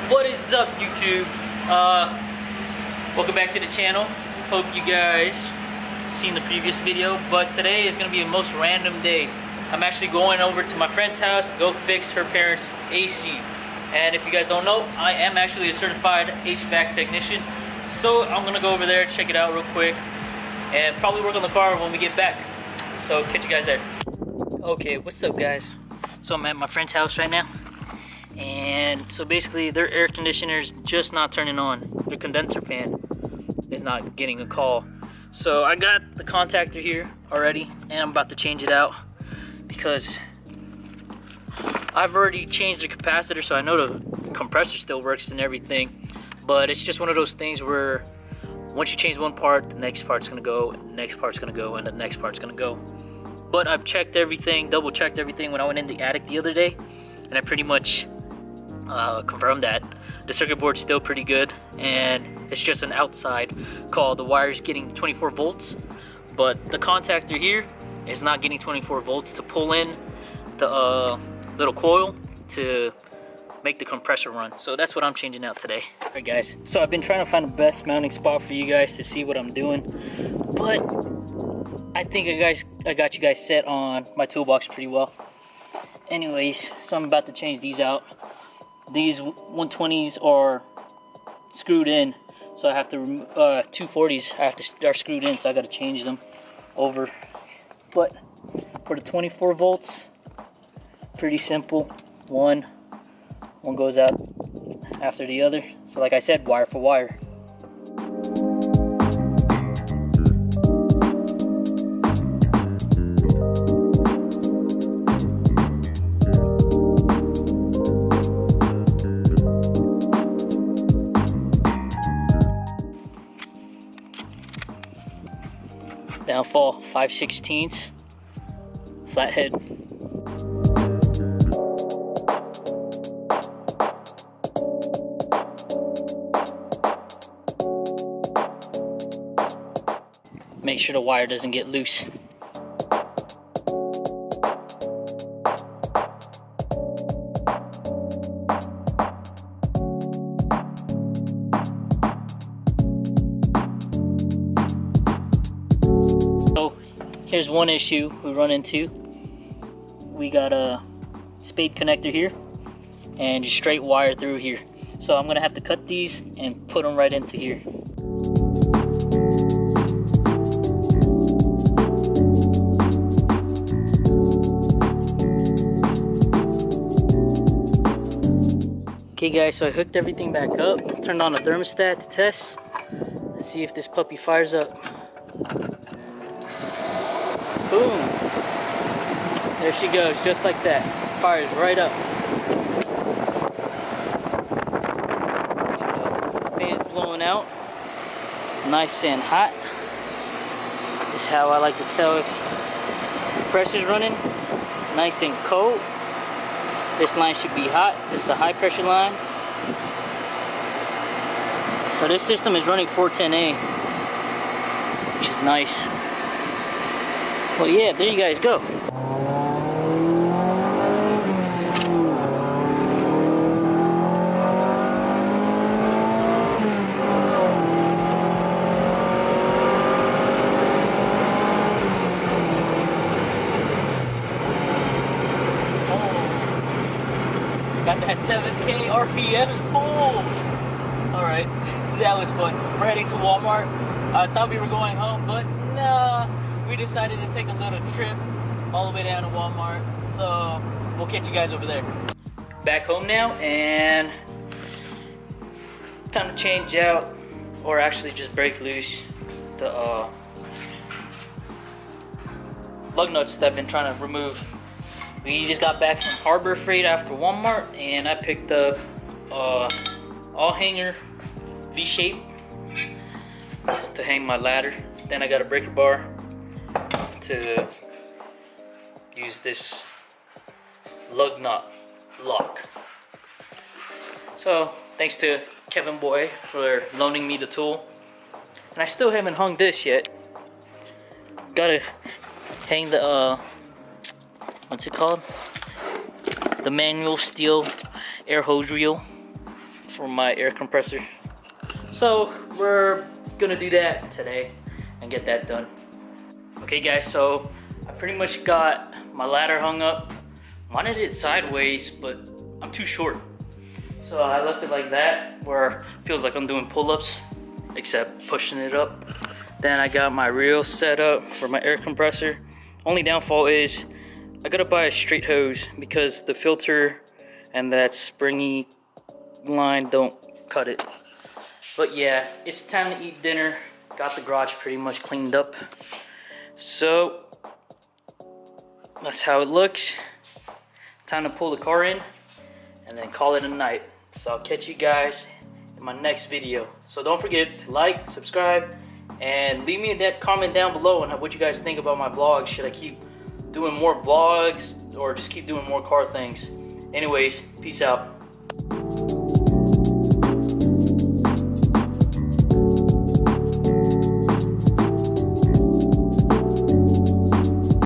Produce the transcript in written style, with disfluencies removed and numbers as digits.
What is up, YouTube? Welcome back to the channel. Hope you guys seen the previous video, but today is going to be the most random day. I'm actually going over to my friend's house to go fix her parents' AC. And if you guys don't know, I am actually a certified HVAC technician. So I'm going to go over there, check it out real quick, and probably work on the car when we get back. So catch you guys there. Okay, what's up, guys? So I'm at my friend's house right now. And so basically their air conditioner is just not turning on. Their condenser fan is not getting a call. So I got the contactor here already, and I'm about to change it out because I've already changed the capacitor, so I know the compressor still works and everything. But it's just one of those things where once you change one part, the next part's gonna go, and the next part's gonna go, and the next part's gonna go. But I've checked everything, double checked everything when I went in the attic the other day, and I pretty much confirmed that the circuit board's still pretty good, and it's just an outside call. The wire's getting 24 volts, but the contactor here is not getting 24 volts to pull in the little coil to make the compressor run. So that's what I'm changing out today. Alright guys, so I've been trying to find the best mounting spot for you guys to see what I'm doing, but I think I got you guys set on my toolbox pretty well. Anyways, so I'm about to change these out. These 120s are screwed in, so I have to remove 240s are screwed in, so I got to change them over. But for the 24 volts, pretty simple. One goes out after the other. So like I said, wire for wire. Downfall 5/16, flathead. Make sure the wire doesn't get loose. Here's one issue we run into. We got a spade connector here and just straight wire through here. So I'm gonna have to cut these and put them right into here. Okay guys, so I hooked everything back up, turned on the thermostat to test. Let's see if this puppy fires up. Boom! There she goes, just like that. Fires right up. Fan's blowing out. Nice and hot. This is how I like to tell if the pressure's running. Nice and cold. This line should be hot. This is the high pressure line. So this system is running 410A, which is nice. Well, yeah, there you guys go. Got that 7K RPM pull. Alright, that was fun. We're heading to Walmart. I thought we were going home, but nah. We decided to take a little trip all the way down to Walmart, so we'll catch you guys over there. Back home now, and time to change out, or actually just break loose the lug nuts that I've been trying to remove. We just got back from Harbor Freight after Walmart, and I picked up all hanger V-shape to hang my ladder. Then I got a breaker bar to use this lug nut lock. So thanks to Kevin Boy for loaning me the tool, and I still haven't hung this yet. Gotta hang the what's it called, the manual steel air hose reel. for my air compressor. So we're gonna do that today and get that done. Okay guys, so I pretty much got my ladder hung up. Wanted it sideways, but I'm too short. So I left it like that, where it feels like I'm doing pull-ups, except pushing it up. Then I got my reel set up for my air compressor. Only downfall is I gotta buy a straight hose because the filter and that springy line don't cut it. But yeah, it's time to eat dinner. Got the garage pretty much cleaned up. So that's how it looks. Time to pull the car in and then call it a night. So I'll catch you guys in my next video. So don't forget to like, subscribe, and leave me that comment down below on what you guys think about my vlogs. Should I keep doing more vlogs or just keep doing more car things? Anyways, peace out.